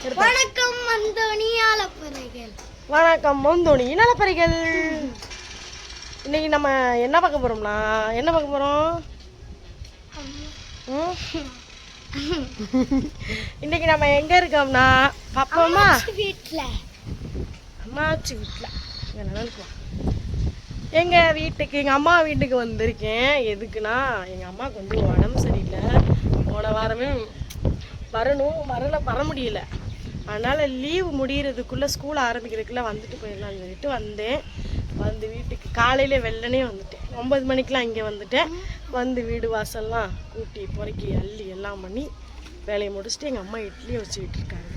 வணக்கம் மந்தோணி ஆலப்பறைகள். வணக்கம் மந்தோணி நலப்பறைகள். இன்னைக்கு நம்ம என்ன பார்க்க போறோம்னா இன்னைக்கு நம்ம எங்க இருக்கோம்னா பாப்போமா வீட்ல அம்மாச்சி வீட்டில் எங்க வீட்டுக்கு எங்கள் அம்மா வீட்டுக்கு வந்திருக்கேன். எதுக்குன்னா எங்கள் அம்மாவுக்கு வந்து உடம்பு சரியில்லை. போன வாரமே வர முடியல. அதனால் லீவு முடிகிறதுக்குள்ளே ஸ்கூல் ஆரம்பிக்கிறதுக்குள்ளே வந்துட்டு போயிடலாம்னு சொல்லிட்டு வந்தேன். வந்து வீட்டுக்கு காலையில் வெள்ளனே வந்துட்டேன். 9 மணிக்கெலாம் இங்கே வந்துட்டேன். வந்து வீடு வாசல்லாம் கூட்டி பொறுக்கி அள்ளி எல்லாம் பண்ணி வேலையை முடிச்சுட்டு எங்கள் அம்மா இட்லியை வச்சுக்கிட்டு இருக்காங்க.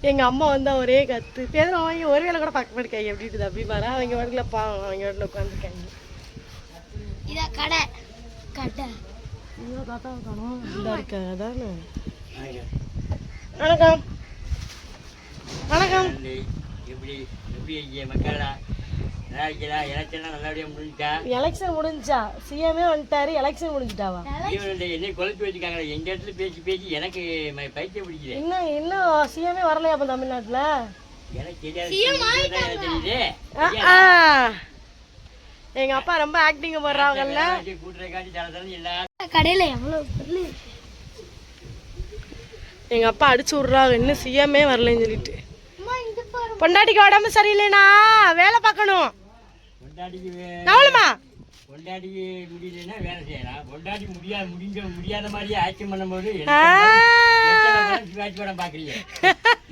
எங்கள் அம்மா வந்து ஒரே கற்று பேர் அவங்க ஒரு வேலை கூட பார்க்க மாட்டேங்க. எப்படி இருக்குது அப்படி பாரு. அவங்க வீட்டில் பாவம் அவங்க வீட்டில் உட்காந்துருக்காங்க. இதான் கடை ஐயோ தாத்தா காணும் இதாக இருக்காங்க. அதானே வணக்கம் வணக்கம். எலெக்ஷன் முடிஞ்சா சிஎம்ஏ வந்துட்டாரு. எலெக்ஷன் முடிஞ்சிட்டாவா? எங்க இடத்துல பேசி பேசி எனக்கு பைத்தியம் பிடிக்குது. இன்னும் சிஎம்ஏ வரலையா அப்ப தமிழ்நாட்டுல? எங்க அப்பா ரொம்ப ஆக்டிங் போடுறாங்கல்ல. கடையில எவ்வளவு எங்க அப்பா அடிச்சு விடுறாங்க இன்னும் சிஎம்ஏ வரலன்னு சொல்லிட்டு. பொண்டாட்டிக்கு உடம்பு சரியில்லைனா வேலை பார்க்கணும். பொண்டாட்டிக்கு முடியலன்னா வேலை செய்யலாம். பொண்டாட்டி முடியாத மாதிரியே ஆக்ஷன் பண்ணும்போது சிவாஜி படம் பாக்குறீங்க.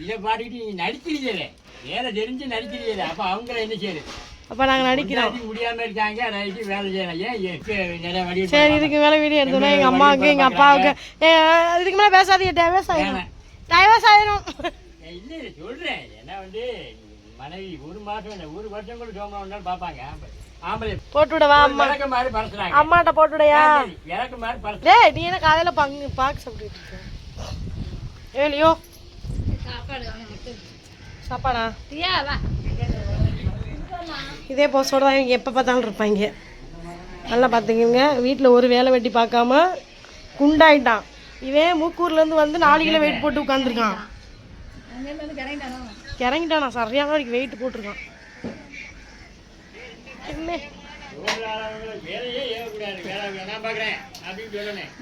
இதை பாட்டுக்கிட்டு நீங்க நடிக்கிறீங்களே, வேலை தெரிஞ்சு நடிக்கிறீங்களே, அப்ப அவங்க என்ன செய்யுது? அப்ப நாங்க நடிக்கிறோம். முடியாம இருக்காங்க, நடிச்சு வேலை செய்யலாம். ஏன் நிறைய வழி. சரி, இதுக்கு மேல வீடியோ எடுத்தோம்னா எங்க அம்மாவுக்கு எங்க அப்பாவுக்கு இதுக்கு மேல பேசாதீங்க. டைவர்ஸ் ஆயிடும். இல்ல சொல்றேன். ஏன்னா வந்து மனைவி 1 மாசம் 1 வருஷம் கூட சோமம் பாப்பாங்க. ஆம்பளை போட்டு விடவா? அம்மாட்ட போட்டு விடையா? டேய், நீ என்ன காலையில பாக்கு சாப்பிட்டுட்டு இருக்க? ஏலியோ சாப்பாடா? இதே போஸ்டோட தான் இவங்க எப்போ பார்த்தாலும் இருப்பாங்க. நல்லா பார்த்துக்கோங்க. வீட்டில் ஒரு வேலை வெட்டி பார்க்காம குண்டாயிட்டான். இவன் மூக்கூர்லேருந்து வந்து 4 கிலோ வெயிட் போட்டு உட்காந்துருக்கான். கிறங்கிட்டானா? சரியான வெயிட் போட்டிருக்கான்.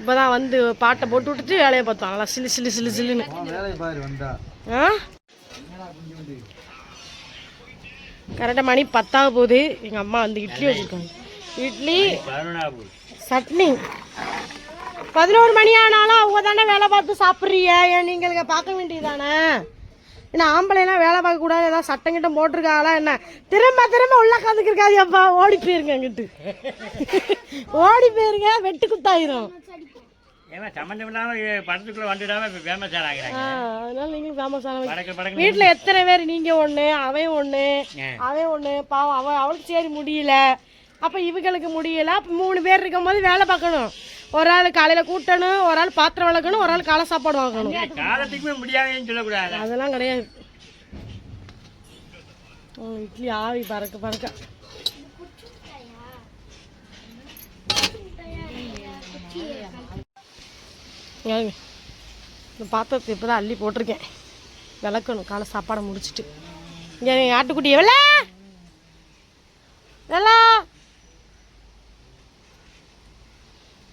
இப்போதான் வந்து பாட்டை போட்டு விட்டுட்டு வேலையை பார்த்தோம். நல்லா சில்லுன்னு. கரெக்டாக மணி 10 போகுது. எங்கள் அம்மா வந்து இட்லி வச்சுருக்காங்க. இட்லி சட்னி. 11 மணி ஆனாலும் அவங்க தானே வேலை பார்த்து சாப்பிட்றீங்க. ஏன் நீங்கள் பார்க்க வேண்டியதானே? ஏன்னா ஆம்பளைலாம் வேலை பார்க்கக்கூடாது. ஏதாவது சட்டம் கிட்ட போட்டிருக்காங்களா என்ன? திரும்ப உள்ள கந்துக்கிருக்காது. அப்பா ஓடி போயிருங்க. அங்கிட்டு ஓடி போயிருங்க. வெட்டு குத்தாயிரும். அதனால நீங்களும் ஃபேமஸ் ஆன. வீட்டில் எத்தனை பேர்? நீங்கள் ஒன்று, அவன் ஒன்று. பாவம் அவளுக்கு சரி முடியல. அப்போ இவங்களுக்கு முடியல. அப்போ 3 பேர் இருக்கும் போது வேலை பார்க்கணும். ஒரு ஆள் காலையில் கூட்டணும், ஒரு ஆள் பாத்திரம் வளர்க்கணும், ஒரு ஆள் காலை சாப்பாடு வாங்கணும். அதெல்லாம் கிடையாது. இட்லி ஆவி பறக்க இந்த பாத்திரத்தை இப்போ தான் அள்ளி போட்டிருக்கேன். விளக்கணும் காலை சாப்பாடை முடிச்சுட்டு. இங்கே ஆட்டுக்குட்டி எவ்வளோ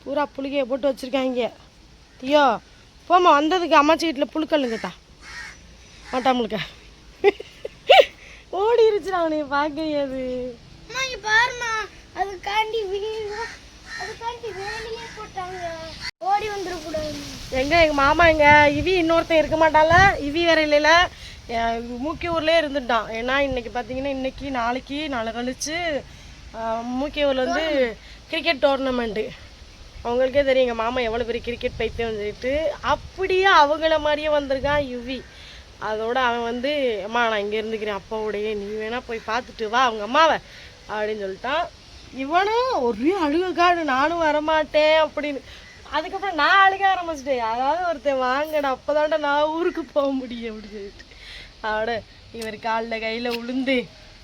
பூரா புளிகையை போட்டு வச்சுருக்காங்க. ஐயோ போமா, வந்ததுக்கு அம்மாச்சி வீட்டில் புழுக்கல்லுங்கத்தா மாட்டாமுழுக்க ஓடிருச்சுடா. அவனை பார்க்கையாது. ஓடி வந்துடக்கூடாது. எங்கள் மாமா இவி இன்னொருத்தன் இருக்க மாட்டால. இவி வேற இல்லைல்ல, மூக்கியூர்லேயே இருந்துட்டான். ஏன்னா இன்னைக்கு பார்த்தீங்கன்னா இன்னைக்கு நாளை கழிச்சு மூக்கியூரில் வந்து கிரிக்கெட் டோர்னமெண்ட்டு. அவங்களுக்கே தெரியும் எங்கள் மாமா எவ்வளோ பெரிய கிரிக்கெட் பைத்தியம் சொல்லிட்டு. அப்படியே அவங்கள மாதிரியே வந்திருக்கான் யுவி. அதோட அவன் வந்து அம்மா நான் இங்கே இருந்துக்கிறேன் அப்பாவோடையே, நீ வேணா போய் பார்த்துட்டு வா அவங்க அம்மாவை அப்படின்னு சொல்லிட்டான். இவனும் ஒரே அழுகாடு, நானும் வரமாட்டேன் அப்படின்னு. அதுக்கப்புறம் நான் அழுக ஆரம்பிச்சிட்டேன். அதாவது ஒருத்தன் வாங்கடா அப்போதான்டா நான் ஊருக்கு போக முடியும் அப்படின்னு சொல்லிட்டு. அதோட இவர் காலில் கையில் உளுந்து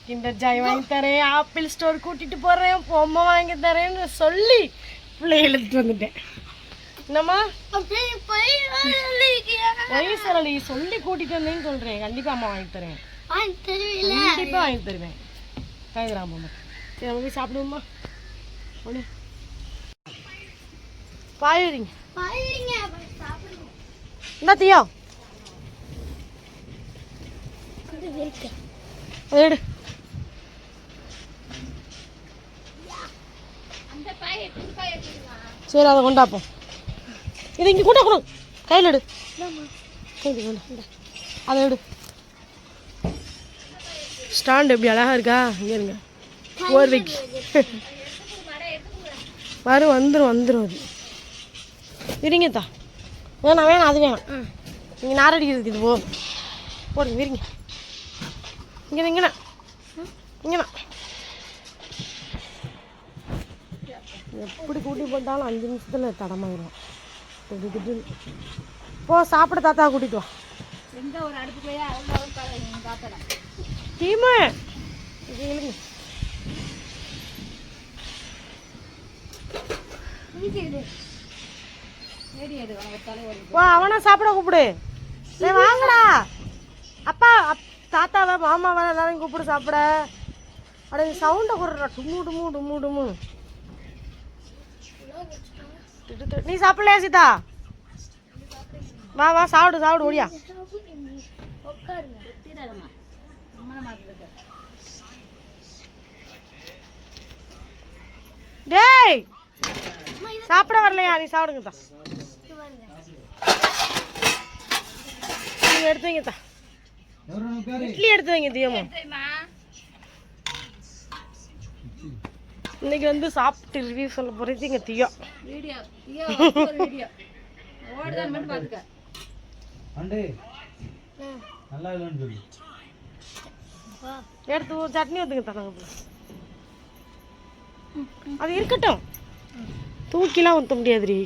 கிண்டர் ஜாய் வாங்கி தரேன், ஆப்பிள் ஸ்டோர் கூட்டிகிட்டு போகிறேன், பொம்மை வாங்கி தரேன்னு சொல்லி பிள்ளை எழுதிட்டு வந்துட்டேன். என்னம்மா வயசுல சொல்லி கூட்டிட்டு வந்தேன்னு சொல்றேன். கண்டிப்பா அம்மா வாங்கி தரேன். வாங்கி தருவீல? கண்டிப்பா வாங்கி தருவேன். கைகிராமம்மா. சரி நம்ம போய் சாப்பிடுவோமா? ஒண்ணு பாயிருங்க. பாயிருங்க சாப்பிடுங்க. என்ன தீயா அது வெயிட். எடு. அந்த பாய் புது எடுத்துமா. சரி அதை கொண்டாப்போம். இது இங்கே கொண்டா கொடு. கையில் எடு. அதை எடு. ஸ்டாண்ட் எப்படி அழகா இருக்கா? இங்கே இருங்க. போர்வைக்கு வந்துடும் அது. விரிங்கத்தா. வேணாம் அது வேணாம். நீங்கள் நார் அடிக்கிறதுக்கு இது போடுங்க. விரிங்க. இங்கேண்ணா எப்படி கூட்டி போட்டாலும் 5 நிமிஷத்தில் தடமாயிடும். போ சாப்பிட தாத்தா கூட்டிட்டு வா. எங்க ஒரு அடுப்புலையா பார்த்தலாம். டீமு இல்லைங்க. அவனை சாப்பிட கூப்பிடு. வாங்கடா அப்பா தாத்தாவை மாமாவை எல்லாரையும் கூப்பிடு சாப்பிட. அப்படியே சவுண்டை கொடுறா. டும்மு. நீ சாப்பிடலையா சீதா? வா சாப்பிடு ஓடியா. டேய் சாப்பிட வரலையா? நீ சாப்பிடுங்க தான். நீங்க எடுத்து வைங்க தான். இட்லி எடுத்து வைங்க தீயம்மா. இன்னைக்கு வந்து சாப்பிட்டு ரிவ்யூ சொல்ல போறது எங்க தீயா. எடுத்து சட்னி ஊத்துங்க தாங்க. அது இருக்கட்டும். தூக்கிலாம் ஊற்ற முடியாதுரி.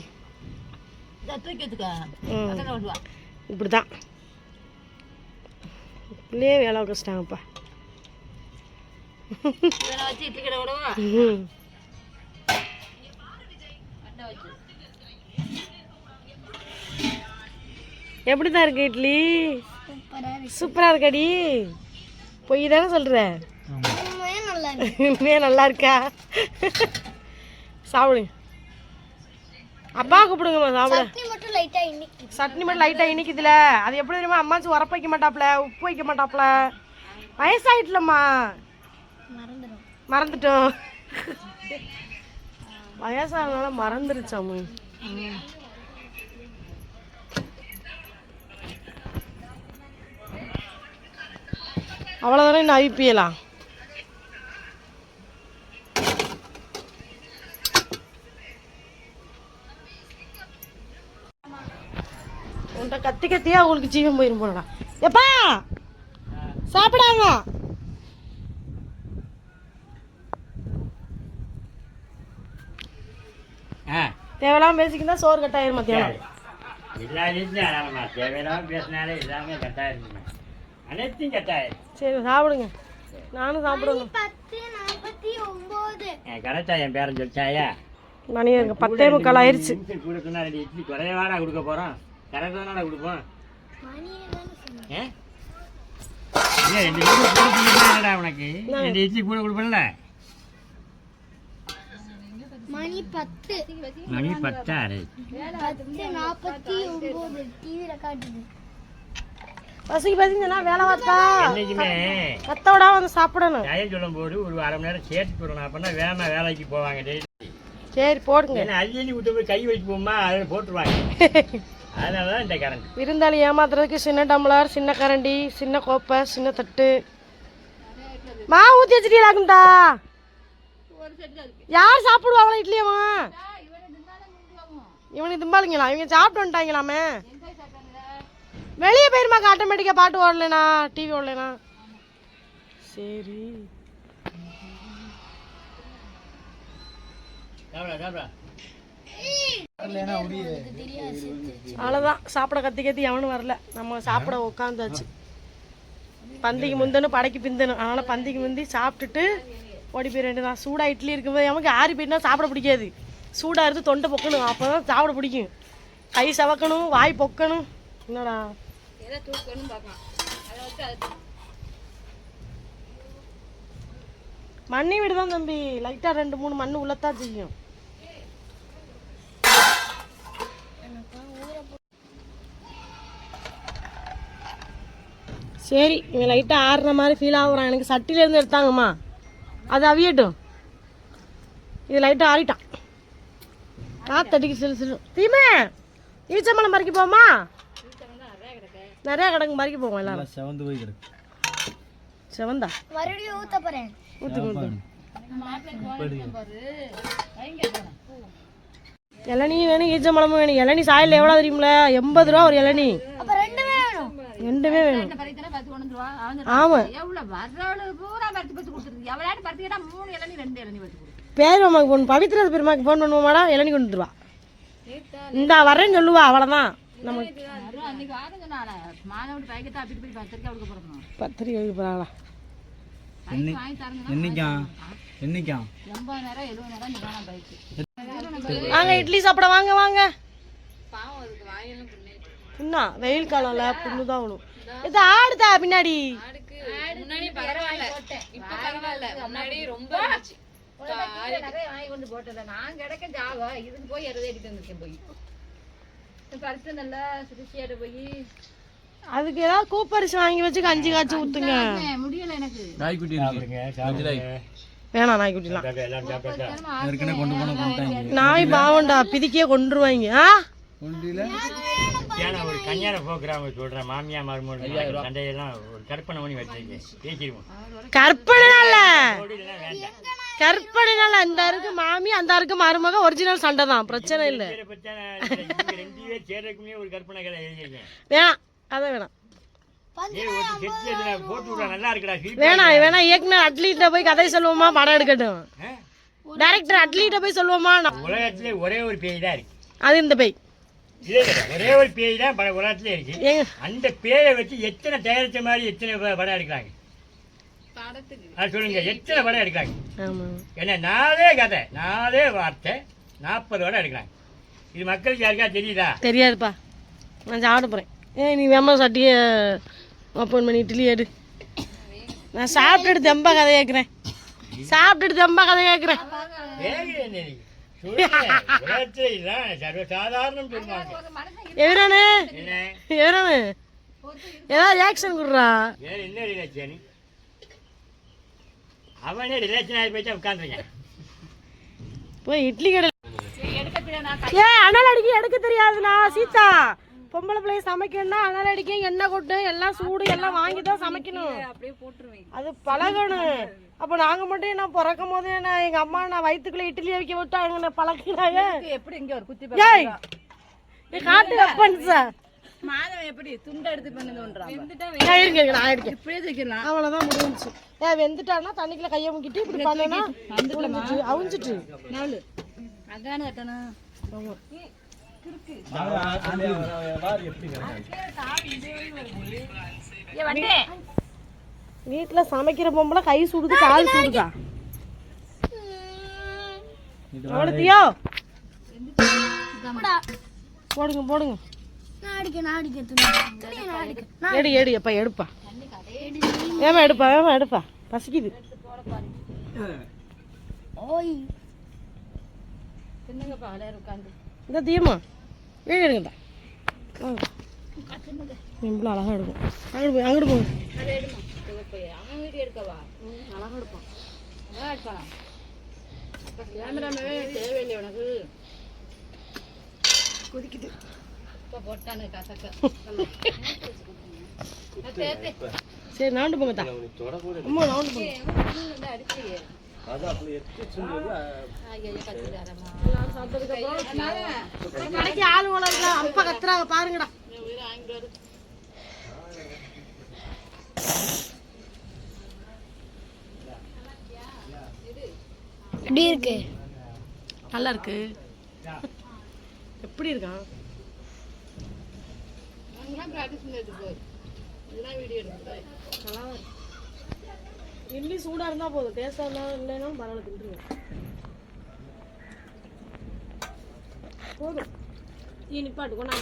இப்படிதான் பிள்ளையே வேலை கஷ்டாங்கப்பா. எப்படிதான் இருக்கு இட்லி? சூப்பரா இருக்காடி. பொய் தானே சொல்ற? நல்லா இருக்கா? சாப்பிடுங்க. அப்பா கூப்பிடுங்கம்மா சாப்பிடு. சட்னி மட்டும் லைட்டா இனிக்குதுல. அது எப்படி தெரியுமா? அம்மாச்சி உரப்பு வைக்க மாட்டாப்ல, உப்பு வைக்க மாட்டாப்ல. வயசாயிட்டலம்மா. மறந்துட்டோம். வயசானால மறந்துருச்சாமு. அவ்வளோதானே. இன்னும் ஐபிஎலாம் உன்ட்ட கத்தியா உங்களுக்கு ஜீவன் போயிரும் போனடா. எப்பா சாப்பிடாங்க. தேவையில்லாம பேசிக்கிட்டா சோறு கட்டாயிரும் மத்தியானம். சரி சாப்பிடுங்க. நானும் சாப்பிடுங்க. மணி 10:45 ஆயிடுச்சு. கொடுக்க போறோம். கொடுப்போம். உனக்கு 2 இட்லி கூட கொடுப்பல. மணி 10. மணி 10. 10:49 டிவில காட்டுது. பசிங்கன்னா வேலை பார்த்தா கத்தோட வந்து சாப்பிடணும். சொல்லும் போது ஒரு 1/2 மணி நேரம் சேர்த்து போடணும். அப்படின்னா வேமா வேலைக்கு போவாங்க. சரி போடுங்க. அள்ளி விட்டு போய் கை வச்சு போமா அதில் போட்டுருவாங்க. அதனாலதான் இந்த கரண்டி. விருந்தாளி ஏமாத்துறதுக்கு சின்ன டம்ளர், சின்ன கரண்டி, சின்ன கோப்பை, சின்ன தட்டு. மாவு ஊற்றி வச்சுட்டீங்களாக்குண்டா. யார் சாப்பிடுவாங்களா இட்லியம்மா? இவனுக்கு திம்பாளுங்களா? இவங்க சாப்பிட்டு வந்துட்டாங்களாமே. வெளியே போயிருமாக்கா. ஆட்டோமேட்டிக்காக பாட்டு ஓடலைண்ணா, டிவி ஓடலைண்ணா. சரி அவ்வளோதான். சாப்பிட கத்தி எவனும் வரல. நம்ம சாப்பிட உட்காந்தாச்சு. பந்திக்கு முந்தனும் படைக்கு பிந்தனும். அதனால் பந்திக்கு முந்தி சாப்பிட்டுட்டு ஓடி போய் 2 தான். சூடாக இட்லி இருக்கும்போது நமக்கு ஆறி போயிட்டுனா சாப்பிட பிடிக்காது. சூடாக இருந்து தொண்டை பொக்கணும். அப்போ தான் சாப்பிட பிடிக்கும். கை சவக்கணும், வாய் பொக்கணும். என்னடா எதை தூக்கணும்னு பார்க்கலாம். அதை வச்சு அது மண்ணி வீடு தான் தம்பி, லைட்டாக 2-3 மண் உள்ளத்தான் செய்யும். சரி, இவன் லைட்டாக ஆடுற மாதிரி ஃபீல் ஆகுறான். எனக்கு சட்டிலேருந்து எடுத்தாங்கம்மா, அது அவியட்டும். இது லைட்டாக ஆறிட்டான், காத்தடிக்கு சிறு தீமே. ஈச்சம்பழம் பறிக்க போமா? நிறையா கிடக்கு, பறிக்க போவோம் எல்லாரும். செவந்து போய் கிடக்கு. செவந்தா மறுபடியும் ஊத்த போறேன். ஊற்று இளநீ வேணும், ஈச்சம்பழமும் வேணும். இளநீ சாயில் எவ்வளோ தெரியுமில? 80 ரூபா ஒரு இளநீ. அப்ப ரெண்டுமே வேணும். ரெண்டுமே வேணும். ஆமாம், பேர் அம்மாக்கு ஃபோன், பவித்ரா பெருமாக்கு ஃபோன் பண்ணுவோமாடா, இளநீ கொண்டு வந்துருவா. இந்தா வரேன்னு சொல்லுவா, அவ்வளோதான். நமக்கு பத்திரிக்கை வைக்க போகிறாங்களா? வாங்க இட்லி சாப்பிட வாங்க வாங்க. என்ன வெயில் காலம்ல புண்ணுதான் வேணும். இது ஆடுதா பின்னாடி? அதுக்கு ஏதாவது கூப்பரிசி வாங்கி வச்சு கஞ்சி காய்ச்சி ஊத்துங்க. முடியல எனக்கு. வேணாம் நாய்க்குட்டிலாம். கொண்டு நாய் பாவண்டா, பிதிக்கே கொண்டுருவாங்க. ஒரு கல்யாண ப்ரோக்ராம் சொல்றேன், மாமியா மருமகள் சண்டையெல்லாம் ஒரு கற்பனை பண்ணி வச்சிருக்கேன், பேசிடுவோம். கற்பனைனால கற்பனைனால அந்த இருக்கு மாமி, அந்த இருக்கு மருமக, ஒரிஜினல் சண்டை தான், பிரச்சனை இல்லை. ரெண்டு பேர் சேர்றதுக்குமே ஒரு கற்பனை கதை எழுதியிருக்கேன். வேணாம், அதை வேணாம். போட்டு விட நல்லா இருக்குடா. வேணாம் வேணாம், இயக்குனர் அட்லீட்ட போய் கதை சொல்லுவோமா, படம் எடுக்கட்டும். டைரக்டர் அட்லீட்ட போய் சொல்லுவோமா. உலகத்திலே ஒரே ஒரு பேய் தான் இருக்கு, அது இந்த பேய். ஒரே ஒரு பேய் தான் உலகத்திலே இருக்கு. அந்த பேயை வச்சு எத்தனை தயாரிச்ச மாதிரி எத்தனை படம் எடுக்கிறாங்க அது சொல்லுங்க. எத்தனை படம் எடுக்கிறாங்க? என்ன 4 கதை 4 வார்த்தை 40 படம் எடுக்கிறாங்க. இது மக்களுக்கு யாருக்கா தெரியுதா? தெரியாதுப்பா, நான் சாப்பிட போறேன். நீ வேமா சட்டியை ஓப்பன் பண்ணி இட்லி எடு. நான் சாப்பிட்டுட்டு தெம்பா கதை கேட்குறேன், சாப்பிட்டுட்டு தெம்பா கதை கேட்குறேன். சர்வசாதாரணம் சொல்லுவாங்க. எவரானு எவரானு ஏதாவது ரியாக்ஷன் கொடுறா. என்ன ரிலேஷன்? அவனே ரிலேஷன் ஆகி போயிட்டா உட்காந்துருக்கேன். போய் இட்லி கடை அனல் அடிக்க எடுக்க தெரியாதுண்ணா சீதா. பொம்பளை பிள்ளைய சமைக்கணும்னா அனல் அடிக்க, எண்ணெய் கொட்டு, எல்லாம் சூடு எல்லாம் வாங்கி தான் சமைக்கணும். அது பழகணும். அப்போ நாங்கள் மட்டும் என்ன பிறக்கும் போதே நான் எங்கள் அம்மா நான் வயிற்றுக்குள்ளே இட்லி வைக்க விட்டா எங்க பழக்கிறாங்க. எப்படி இங்க ஒரு குத்தி காட்டு வைப்பேன் சார். மாதம் எப்படி துண்டை எடுத்து பண்ணுதுன்றாங்க. அவ்வளோதான் முடிஞ்சிச்சு. வெந்துட்டான்னா தண்ணிக்குள்ள கையை முக்கிட்டு இப்படி பண்ணனா அவிஞ்சிட்டு அதான கட்டணும். வீட்டுல சமைக்கிற பொம்பளை கை சுடுது, கால் சுடுதா? அவ்வளோத்தியோ போடுங்க போடுங்க. எடு எடு எப்பா எடுப்பா, ஏமா எடுப்பா, ஏமா எடுப்பா, பசிக்குது. இந்த தீமா ஏழு எடுங்கடா, இவ்வளோ அழகா எடுக்கும். அங்கிட்டு போய் அங்கிட்டு போங்க. அழகா எடுப்பான். கேமராமே தேவையில்லை உனக்கு. கொதிக்குது போட்டானு கசக்க. சரி நாண்டு போங்க தான். அம்மா நாண்டு போங்க. கடைக்கு ஆளு வளர்ல அப்பா கத்துறாங்க பாருங்கடா. எப்படி இருக்கு? நல்லா இருக்கு. எப்படி இருக்கான்? இட்லி சூடா இருந்தா போதும், டேஸ்டா இல்லைன்னா பரவாயில்ல, தின்றுவேன். போதும். நீ நிப்பாட்டு கொண்டா.